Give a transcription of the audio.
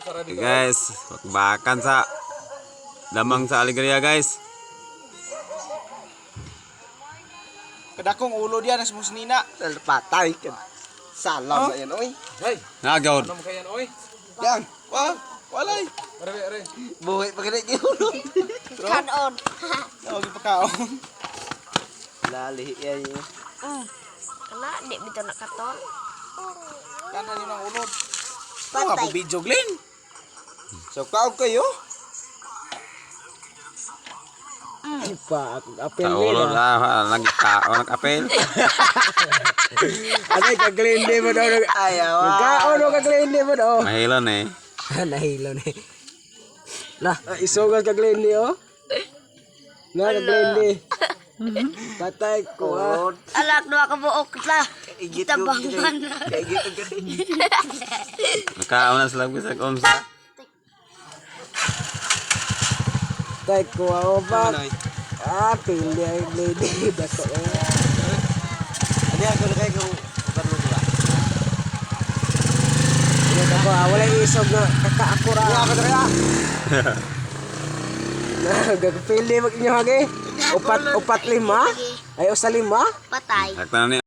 Okay, guys, bakbakan sa damang sa Alegria, guys. Kadakong ulo diyan sa musnina. Patay ka. Salam na yan, oy. Hey, Nagaw. ano mo kaya oy? Yan. Walay. Are. Buhay pa ganit yung ulo. Kanon. Huwag ipakaon. Lali yan yun. Kana, di bito nakaton. Kanan yun ang ulo. Patay. Ako video, Glenn. So, kaog kayo. Sa ulo lah, lagi kaon apel. Ano ka-clean mo daw? Ayaw. Nagkaon mo ka-clean mo daw. Mahilon eh. Nahilo ni. Lah, isugal ka-clean oh. Na ka-clean Patay ko ah. Alak dua ka buok la. Igit Kita bangan. Igit ko ganit. Nakaon na sila sa kumsa. Patay ko ah. Pili ay lady. Dato eh. Ano yan? Kung kayo kung parlo diba? Ito ko ah. Wala isog na kakaakura. Ano ako talaga? Gagpili mag inyo hagi. Upat lima. Ay usa lima. Patay. Sakta na ni